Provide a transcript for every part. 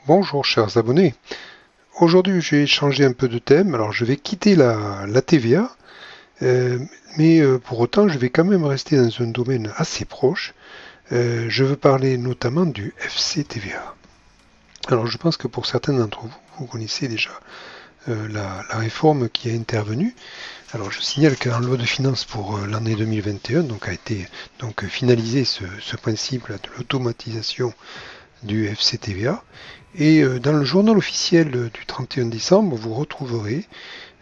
Bonjour chers abonnés. Aujourd'hui je vais changer un peu de thème. Alors je vais quitter la TVA, euh, mais pour autant je vais quand même rester dans un domaine assez proche. Je veux parler notamment du FCTVA. Alors je pense que pour certains d'entre vous, vous connaissez déjà la réforme qui est intervenue. Alors je signale qu'en loi de finances pour l'année 2021 donc, a été finalisé ce principe de l'automatisation du FCTVA. Et dans le journal officiel du 31 décembre, vous retrouverez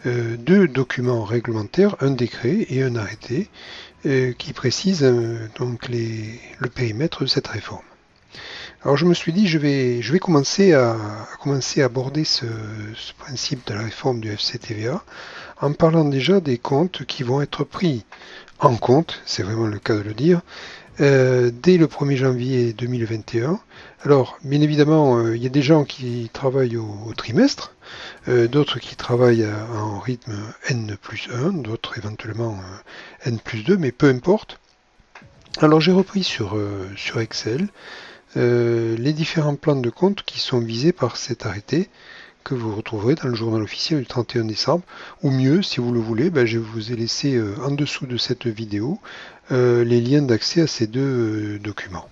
deux documents réglementaires, un décret et un arrêté, qui précisent le périmètre de cette réforme. Alors je me suis dit, je vais commencer à aborder ce principe de la réforme du FCTVA en parlant déjà des comptes qui vont être pris en compte, c'est vraiment le cas de le dire, dès le 1er janvier 2021. Alors, bien évidemment, il y a des gens qui travaillent au trimestre, d'autres qui travaillent en rythme N plus 1, d'autres éventuellement N plus 2, mais peu importe. Alors, j'ai repris sur Excel les différents plans de compte qui sont visés par cet arrêté que vous retrouverez dans le journal officiel du 31 décembre, ou mieux, si vous le voulez, je vous ai laissé en dessous de cette vidéo les liens d'accès à ces deux documents.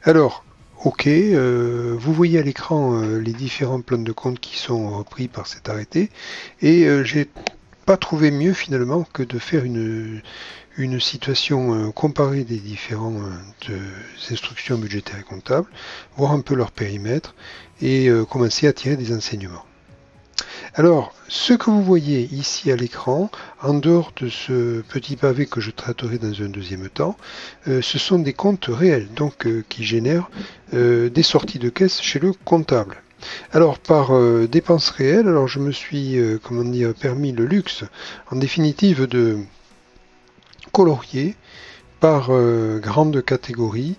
Alors, ok, vous voyez à l'écran les différents plans de compte qui sont repris par cet arrêté, et j'ai pas trouvé mieux finalement que de faire une situation comparée des différentes instructions budgétaires et comptables, voir un peu leur périmètre et commencer à tirer des enseignements. Alors, ce que vous voyez ici à l'écran, en dehors de ce petit pavé que je traiterai dans un deuxième temps, ce sont des comptes réels, donc qui génèrent des sorties de caisse chez le comptable. Alors, par dépenses réelles, alors je me suis permis le luxe, en définitive, de colorier par grande catégorie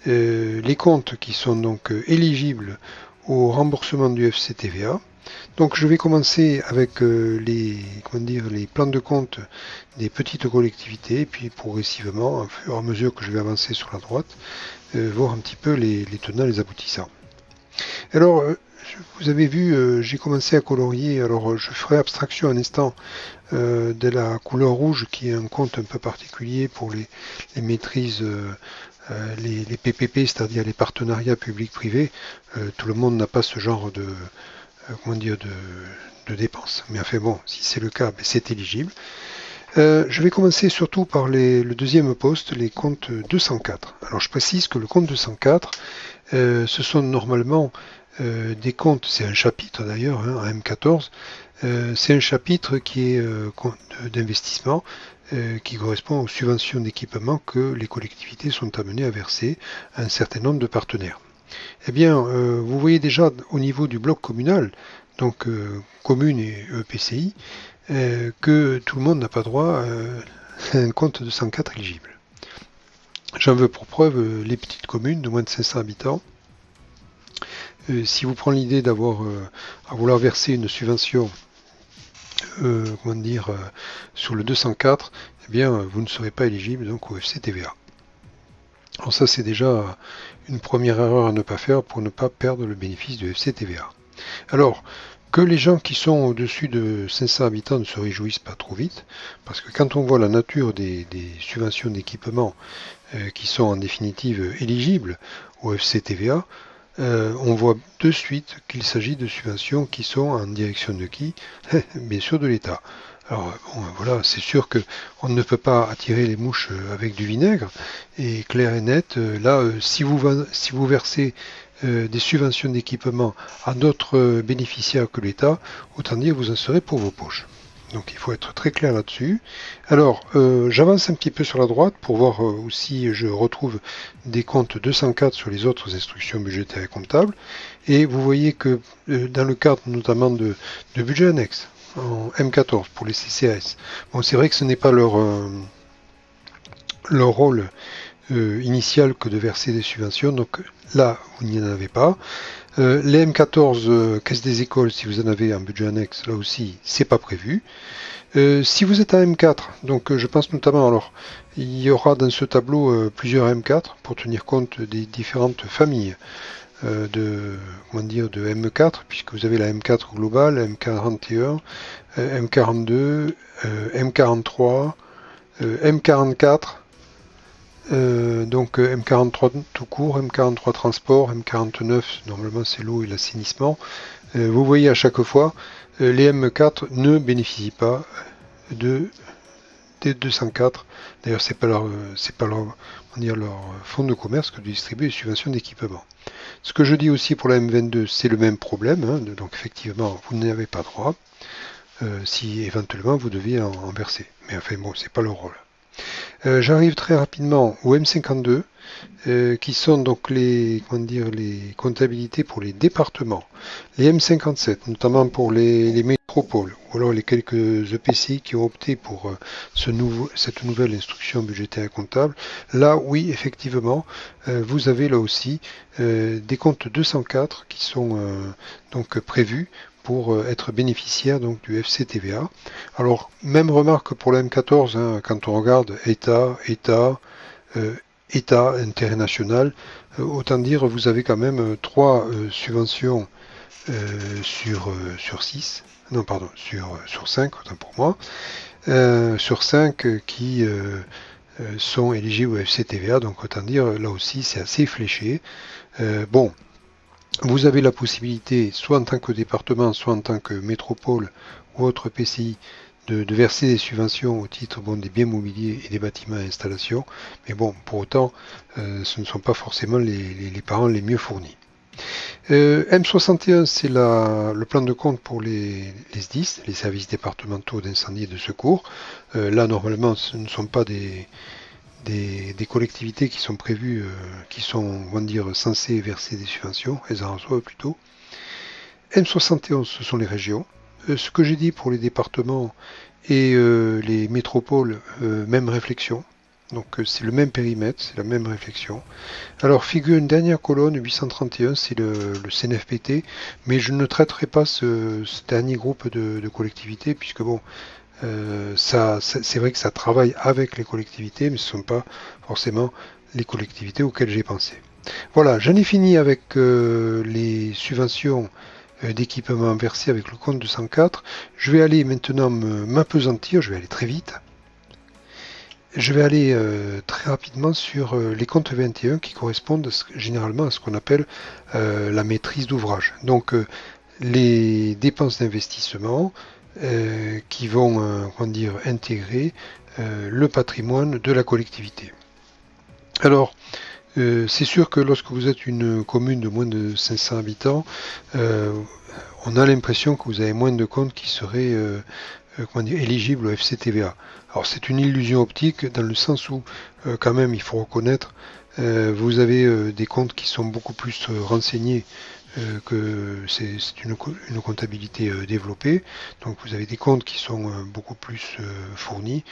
les comptes qui sont donc éligibles au remboursement du FCTVA. Donc je vais commencer avec les plans de compte des petites collectivités, et puis progressivement, au fur et à mesure que je vais avancer sur la droite, voir un petit peu les tenants, les aboutissants. Alors, vous avez vu, j'ai commencé à colorier, alors je ferai abstraction un instant de la couleur rouge, qui est un compte un peu particulier pour les maîtrises, les PPP, c'est-à-dire les partenariats publics-privés. Tout le monde n'a pas ce genre de dépenses. Mais enfin bon, si c'est le cas, c'est éligible. Je vais commencer surtout par le deuxième poste, les comptes 204. Alors je précise que le compte 204, ce sont normalement des comptes, c'est un chapitre d'ailleurs, en M14, c'est un chapitre qui est d'investissement, qui correspond aux subventions d'équipement que les collectivités sont amenées à verser à un certain nombre de partenaires. Eh bien, vous voyez déjà au niveau du bloc communal, donc commune et EPCI, que tout le monde n'a pas droit à un compte de 104 éligible. J'en veux pour preuve les petites communes de moins de 500 habitants. Si vous prenez l'idée d'avoir à vouloir verser une subvention sur le 204, eh bien, vous ne serez pas éligible donc au FCTVA. Alors ça, c'est déjà une première erreur à ne pas faire pour ne pas perdre le bénéfice du FCTVA. Alors, que les gens qui sont au-dessus de 500 habitants ne se réjouissent pas trop vite, parce que quand on voit la nature des subventions d'équipement qui sont en définitive éligibles au FCTVA, on voit de suite qu'il s'agit de subventions qui sont en direction de qui? Bien sûr de l'État. Alors bon, voilà, c'est sûr qu'on ne peut pas attirer les mouches avec du vinaigre, et clair et net, là, si vous versez des subventions d'équipement à d'autres bénéficiaires que l'État, autant dire que vous en serez pour vos poches. Donc il faut être très clair là-dessus. Alors, j'avance un petit peu sur la droite pour voir où si je retrouve des comptes 204 sur les autres instructions budgétaires et comptables. Et vous voyez que dans le cadre notamment de budget annexe, en M14 pour les CCAS, bon, c'est vrai que ce n'est pas leur rôle initial que de verser des subventions, donc là, vous n'y en avez pas. Les M14 caisse des écoles, si vous en avez un budget annexe, là aussi, c'est pas prévu. Si vous êtes à M4, donc je pense notamment, alors, il y aura dans ce tableau plusieurs M4 pour tenir compte des différentes familles de M4, puisque vous avez la M4 globale, M41, M42, M43, M44, donc M43 tout court, M43 transport, M49, normalement c'est l'eau et l'assainissement. Vous voyez à chaque fois, les M4 ne bénéficient pas de T204. D'ailleurs, c'est pas leur, leur fonds de commerce que de distribuer les subventions d'équipement. Ce que je dis aussi pour la M22, c'est le même problème. Hein, donc effectivement, vous n'avez pas droit si éventuellement vous deviez en verser. Mais enfin bon, c'est pas le rôle. J'arrive très rapidement au M52, qui sont donc les comptabilités pour les départements, les M57, notamment pour les métropoles, ou alors les quelques EPCI qui ont opté pour cette nouvelle instruction budgétaire et comptable. Là, oui, effectivement, vous avez là aussi des comptes 204 qui sont donc prévus pour être bénéficiaire donc du FCTVA. Alors, même remarque pour la M14, hein, quand on regarde État, intérêt national, autant dire vous avez quand même 3 subventions sur 6, non pardon, sur 5, autant pour moi, sur 5 qui sont éligibles au FCTVA, donc autant dire là aussi c'est assez fléché. Bon, vous avez la possibilité, soit en tant que département, soit en tant que métropole ou autre PCI, de verser des subventions au titre des biens mobiliers et des bâtiments et installations. Mais bon, pour autant, ce ne sont pas forcément les parents les mieux fournis. M61, c'est le plan de compte pour les SDIS, les services départementaux d'incendie et de secours. Là, normalement, ce ne sont pas des collectivités qui sont prévues, qui sont, censées verser des subventions, elles en reçoivent plutôt. M71, ce sont les régions. Ce que j'ai dit pour les départements et les métropoles, même réflexion. Donc c'est le même périmètre, c'est la même réflexion. Alors figure une dernière colonne, 831, c'est le CNFPT, mais je ne traiterai pas ce dernier groupe de collectivités, puisque bon, c'est vrai que ça travaille avec les collectivités, mais ce ne sont pas forcément les collectivités auxquelles j'ai pensé. Voilà, j'en ai fini avec les subventions d'équipement versées avec le compte 204. Je vais aller maintenant m'apesantir, je vais aller très vite. Je vais aller très rapidement sur les comptes 21 qui correspondent généralement à ce qu'on appelle la maîtrise d'ouvrage. Donc les dépenses d'investissement qui vont intégrer le patrimoine de la collectivité. Alors, c'est sûr que lorsque vous êtes une commune de moins de 500 habitants, on a l'impression que vous avez moins de comptes qui seraient éligibles au FCTVA. Alors c'est une illusion optique dans le sens où quand même il faut reconnaître vous avez des comptes qui sont beaucoup plus renseignés que c'est une comptabilité développée. Donc vous avez des comptes qui sont beaucoup plus fournis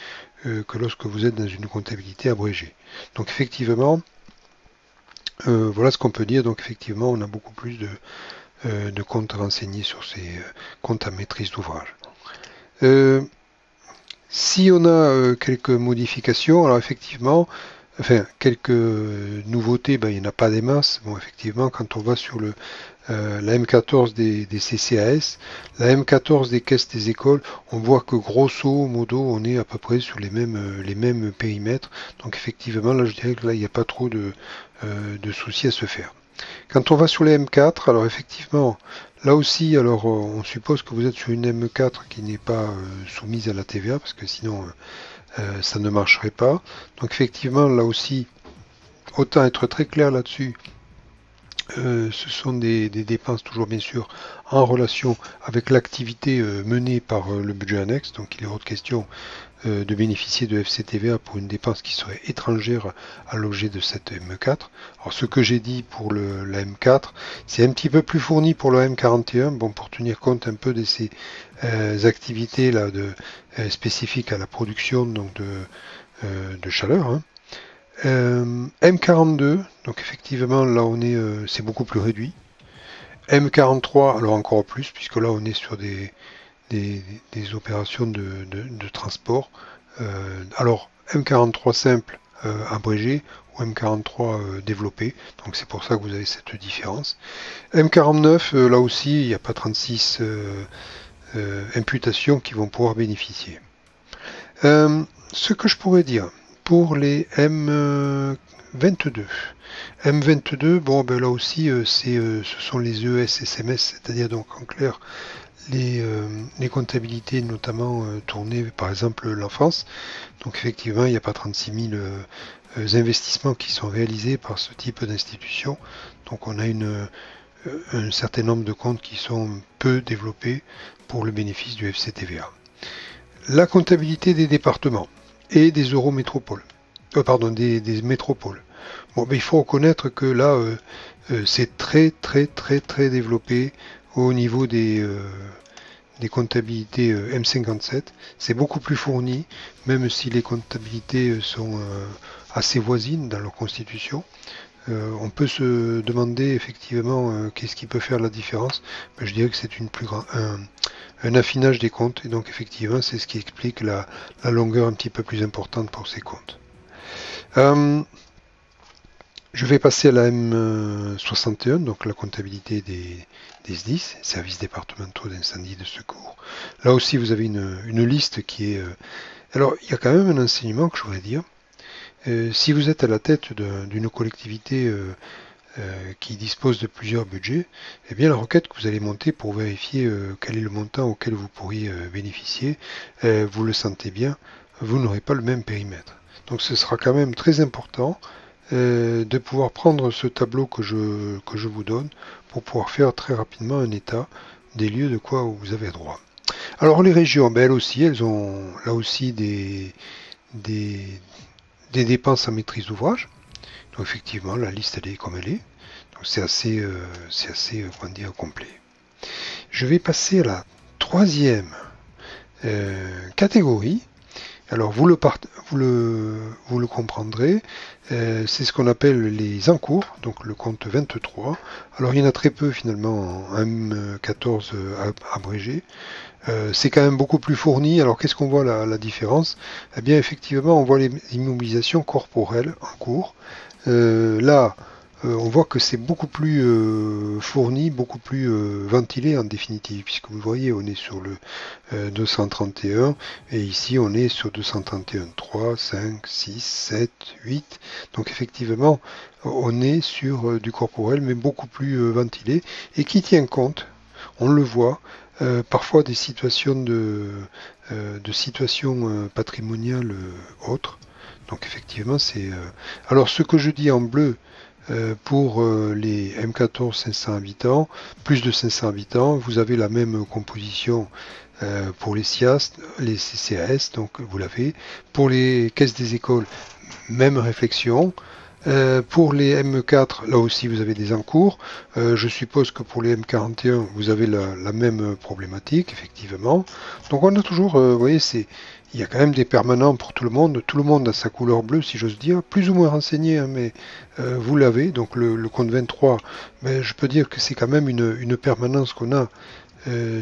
que lorsque vous êtes dans une comptabilité abrégée. Donc effectivement, voilà ce qu'on peut dire. Donc effectivement, on a beaucoup plus de comptes renseignés sur ces comptes à maîtrise d'ouvrage. Si on a quelques modifications, alors effectivement, quelques nouveautés, il n'y en a pas des masses. Bon, effectivement, quand on va sur la M14 des CCAS, la M14 des caisses des écoles, on voit que grosso modo, on est à peu près sur les mêmes périmètres. Donc effectivement, là, je dirais que là, il n'y a pas trop de soucis à se faire. Quand on va sur les M4, alors effectivement, là aussi, alors on suppose que vous êtes sur une M4 qui n'est pas soumise à la TVA, parce que sinon ça ne marcherait pas. Donc effectivement, là aussi, autant être très clair là-dessus, ce sont des dépenses toujours bien sûr en relation avec l'activité menée par le budget annexe, donc il est hors de question de bénéficier de FCTVA pour une dépense qui serait étrangère à l'objet de cette M4. Alors ce que j'ai dit pour la M4, c'est un petit peu plus fourni pour la M41, bon, pour tenir compte un peu de ces activités là spécifiques à la production donc de chaleur. Hein. M42, donc effectivement là c'est beaucoup plus réduit. M43, alors encore plus, puisque là on est sur des opérations de transport. Alors M43 simple abrégé, ou M43 développé, donc c'est pour ça que vous avez cette différence. M49, là aussi, il n'y a pas 36 imputations qui vont pouvoir bénéficier. Ce que je pourrais dire pour les M22. M22, bon, ben là aussi, ce sont les ES-SMS, c'est-à-dire donc en clair les comptabilités notamment tournées par exemple l'enfance. Donc effectivement, il n'y a pas 36 000 investissements qui sont réalisés par ce type d'institution. Donc on a un certain nombre de comptes qui sont peu développés pour le bénéfice du FCTVA. La comptabilité des départements et des eurométropoles. Pardon, des métropoles. Bon, ben, il faut reconnaître que là, c'est très développé au niveau des comptabilités M57. C'est beaucoup plus fourni, même si les comptabilités sont assez voisines dans leur constitution. On peut se demander effectivement qu'est-ce qui peut faire la différence. Ben, je dirais que c'est un affinage des comptes, et donc effectivement c'est ce qui explique la longueur un petit peu plus importante pour ces comptes. Je vais passer à la M61, donc la comptabilité des SDIS, services départementaux d'incendie et de secours. Là aussi, vous avez une liste qui est... Alors, il y a quand même un enseignement que je voudrais dire. Si vous êtes à la tête d'une collectivité qui dispose de plusieurs budgets, eh bien la requête que vous allez monter pour vérifier quel est le montant auquel vous pourriez bénéficier, vous le sentez bien, vous n'aurez pas le même périmètre. Donc ce sera quand même très important de pouvoir prendre ce tableau que je vous donne pour pouvoir faire très rapidement un état des lieux de quoi vous avez droit. Alors les régions, ben, elles ont là aussi des dépenses en maîtrise d'ouvrage. Donc effectivement, la liste elle est comme elle est. Donc c'est assez comment dire, complet. Je vais passer à la troisième catégorie. Alors vous le comprendrez, c'est ce qu'on appelle les encours, donc le compte 23. Alors il y en a très peu finalement en M14 abrégé. C'est quand même beaucoup plus fourni. Alors qu'est-ce qu'on voit la différence? Eh bien effectivement on voit les immobilisations corporelles en cours. Là, on voit que c'est beaucoup plus fourni, beaucoup plus ventilé en définitive, puisque vous voyez, on est sur le 231, et ici on est sur 231, 3, 5, 6, 7, 8. Donc effectivement, on est sur du corporel, mais beaucoup plus ventilé, et qui tient compte, on le voit, parfois des situations de situations patrimoniales autres. Donc effectivement, c'est... Alors ce que je dis en bleu pour les M14 500 habitants, plus de 500 habitants, vous avez la même composition pour les SIAS, les CCAS, donc vous l'avez. Pour les caisses des écoles, même réflexion. Pour les M4, là aussi vous avez des encours. Je suppose que pour les M41, vous avez la même problématique, effectivement. Donc on a toujours, vous voyez, il y a quand même des permanents pour tout le monde. Tout le monde a sa couleur bleue, si j'ose dire, plus ou moins renseigné, hein, mais vous l'avez. Donc le compte 23, mais je peux dire que c'est quand même une permanence qu'on a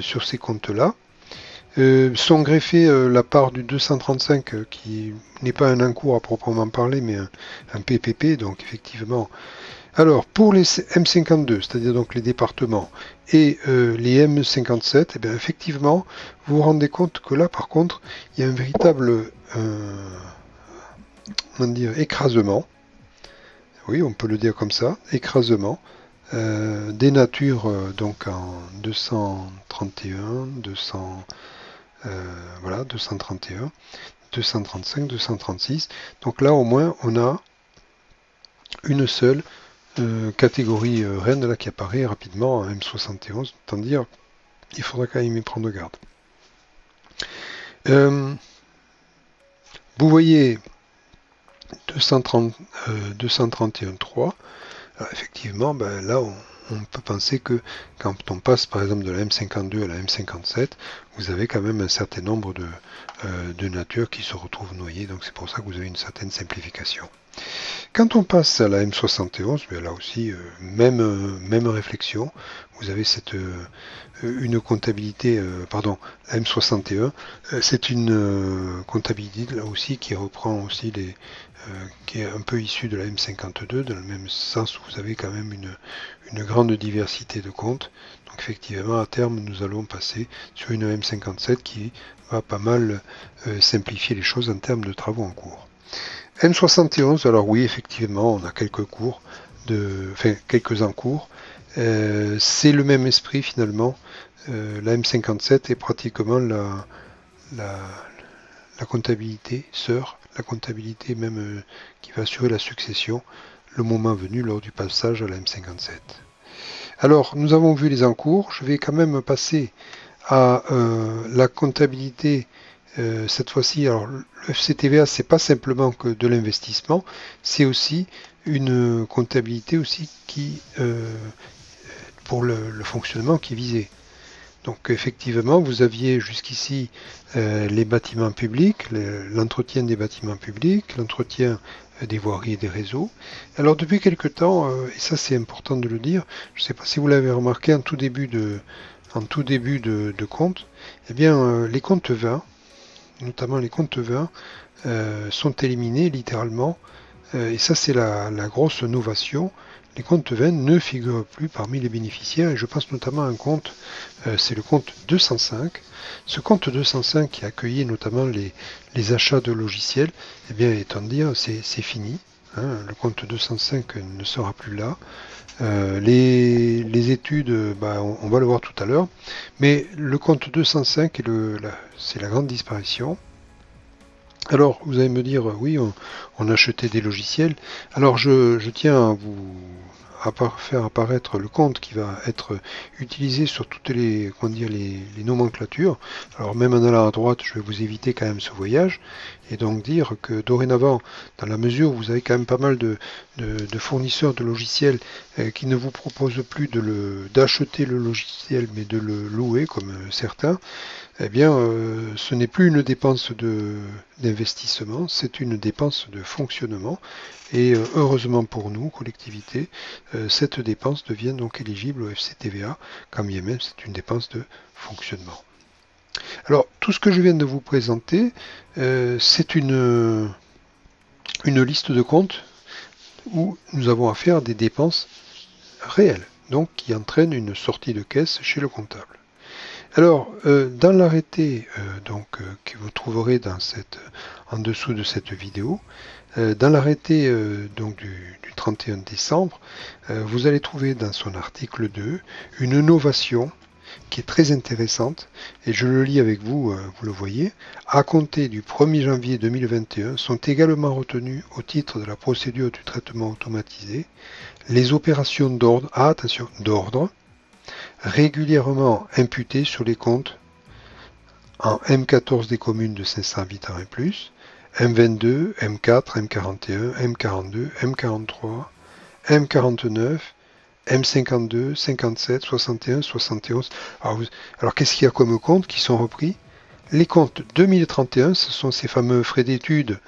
sur ces comptes-là. Sont greffés la part du 235 qui n'est pas un encours à proprement parler, mais un PPP, donc effectivement. Alors, pour les M52, c'est-à-dire donc les départements, et les M57, eh bien, effectivement, vous vous rendez compte que là, par contre, il y a un véritable comment dire, écrasement. Oui, on peut le dire comme ça, écrasement. Des natures donc en 231, 200... voilà, 231, 235, 236. Donc là, au moins, on a une seule catégorie reine là, qui apparaît rapidement en M71. Tant dire, il faudra quand même y prendre garde. Vous voyez 231.3. Effectivement, ben, là, on peut penser que quand on passe par exemple de la M52 à la M57, vous avez quand même un certain nombre de natures qui se retrouvent noyées, donc c'est pour ça que vous avez une certaine simplification. Quand on passe à la M71, bien là aussi, même réflexion, vous avez une comptabilité, pardon, la M61, c'est une comptabilité là aussi qui reprend aussi qui est un peu issu de la M52, dans le même sens où vous avez quand même une grande diversité de comptes. Donc effectivement, à terme, nous allons passer sur une M57 qui va pas mal simplifier les choses en termes de travaux en cours. M71, alors oui, effectivement, on a quelques cours, quelques en cours. C'est le même esprit finalement. La M57 est pratiquement la, la comptabilité sœur, la comptabilité même qui va assurer la succession le moment venu lors du passage à la M57. Alors, nous avons vu les encours. Je vais quand même passer à la comptabilité cette fois-ci. Alors, le FCTVA, c'est pas simplement que de l'investissement, c'est aussi une comptabilité aussi qui pour le fonctionnement qui est visé. Donc effectivement, vous aviez jusqu'ici les bâtiments publics, l'entretien des bâtiments publics, l'entretien des voiries et des réseaux. Alors depuis quelque temps, et ça c'est important de le dire, je ne sais pas si vous l'avez remarqué en tout début de compte, eh bien les comptes 20, notamment les comptes 20, sont éliminés littéralement. Et ça c'est la grosse novation. Les comptes 20 ne figurent plus parmi les bénéficiaires et je pense notamment à un compte, c'est le compte 205. Ce compte 205 qui a accueilli notamment les achats de logiciels, eh bien étant dire c'est fini. Hein, le compte 205 ne sera plus là. Les études, bah, on va le voir tout à l'heure. Mais le compte 205, c'est la grande disparition. Alors, vous allez me dire, oui, on achetait des logiciels. Alors, je tiens à faire apparaître le compte qui va être utilisé sur toutes les nomenclatures. Alors, même en allant à droite, je vais vous éviter quand même ce voyage. Et donc dire que dorénavant, dans la mesure où vous avez quand même pas mal de fournisseurs de logiciels qui ne vous proposent plus d'acheter le logiciel, mais de le louer, comme certains, eh bien, ce n'est plus une dépense d'investissement, c'est une dépense de fonctionnement. Et heureusement pour nous, collectivité, cette dépense devient donc éligible au FCTVA, quand bien même c'est une dépense de fonctionnement. Alors, tout ce que je viens de vous présenter, c'est une liste de comptes où nous avons à faire des dépenses réelles, donc qui entraînent une sortie de caisse chez le comptable. Alors, dans l'arrêté que vous trouverez en dessous de cette vidéo, dans l'arrêté du 31 décembre, vous allez trouver dans son article 2 une novation qui est très intéressante, et je le lis avec vous, vous le voyez. À compter du 1er janvier 2021, sont également retenues au titre de la procédure du traitement automatisé les opérations d'ordre, attention, d'ordre, régulièrement imputées sur les comptes en M14 des communes de 500 habitants et plus, M22, M4, M41, M42, M43, M49, M52, 57, 61, 71. Alors qu'est-ce qu'il y a comme comptes qui sont repris? Les comptes 2031, ce sont ces fameux frais d'études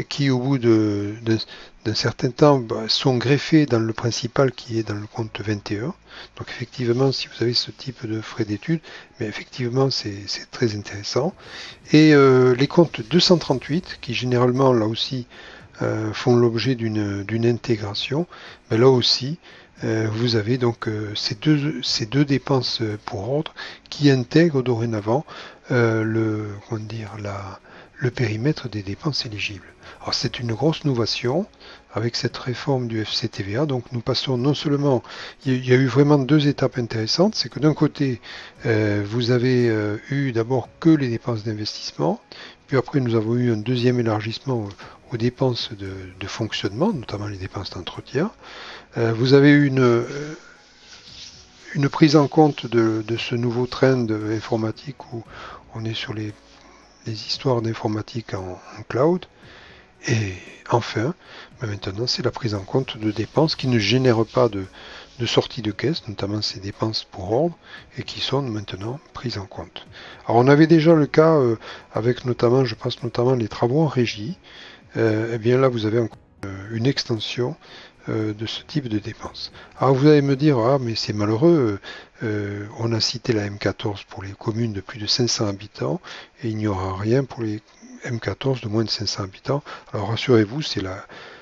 qui, au bout d'un certain temps, sont greffés dans le principal qui est dans le compte 21. Donc effectivement, si vous avez ce type de frais d'études, mais effectivement, c'est très intéressant. Et les comptes 238, qui généralement, là aussi, font l'objet d'une intégration, mais là aussi, vous avez donc ces deux dépenses pour ordre qui intègrent dorénavant le périmètre des dépenses éligibles. Alors c'est une grosse novation avec cette réforme du FCTVA. Donc nous passons non seulement, il y a eu vraiment deux étapes intéressantes, c'est que d'un côté vous avez eu d'abord que les dépenses d'investissement, puis après nous avons eu un deuxième élargissement aux dépenses de fonctionnement, notamment les dépenses d'entretien. Vous avez eu une prise en compte de ce nouveau trend informatique où on est sur les histoires d'informatique en cloud. Et enfin, maintenant, c'est la prise en compte de dépenses qui ne génèrent pas de sortie de caisse, notamment ces dépenses pour ordre, et qui sont maintenant prises en compte. Alors on avait déjà le cas avec notamment, je pense notamment les travaux en régie. Eh bien là, vous avez une extension de ce type de dépenses. Alors vous allez me dire, ah mais c'est malheureux, on a cité la M14 pour les communes de plus de 500 habitants et il n'y aura rien pour les M14 de moins de 500 habitants. Alors rassurez-vous, c'est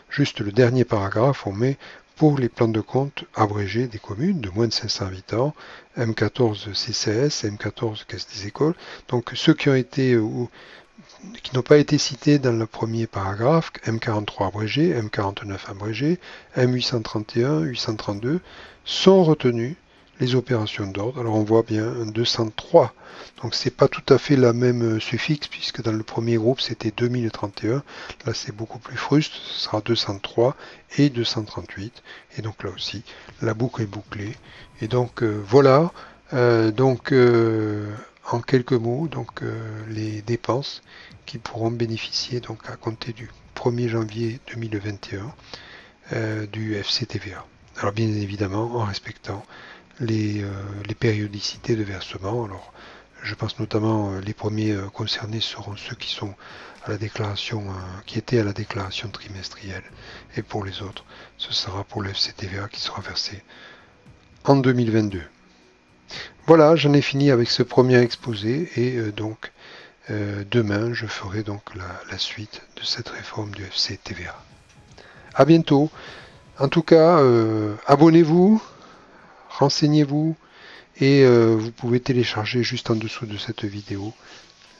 juste le dernier paragraphe, on met pour les plans de compte abrégés des communes de moins de 500 habitants, M14 CCS, M14 Caisse des écoles. Donc ceux qui n'ont pas été cités dans le premier paragraphe, M43 abrégé, M49 abrégé, M831, 832, sont retenus les opérations d'ordre. Alors on voit bien un 203. Donc c'est pas tout à fait la même suffixe puisque dans le premier groupe c'était 2031. Là c'est beaucoup plus fruste, ce sera 203 et 238. Et donc là aussi la boucle est bouclée. Et donc voilà. En quelques mots, les dépenses qui pourront bénéficier donc à compter du 1er janvier 2021 du FCTVA. Alors bien évidemment en respectant les périodicités de versement. Alors je pense notamment les premiers concernés seront ceux qui sont à la déclaration, qui étaient à la déclaration trimestrielle, et pour les autres, ce sera pour le FCTVA qui sera versé en 2022. Voilà, j'en ai fini avec ce premier exposé et demain je ferai donc la suite de cette réforme du FCTVA. À bientôt. En tout cas, abonnez-vous, renseignez-vous et vous pouvez télécharger juste en dessous de cette vidéo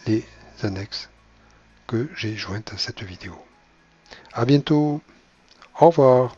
les annexes que j'ai jointes à cette vidéo. À bientôt. Au revoir.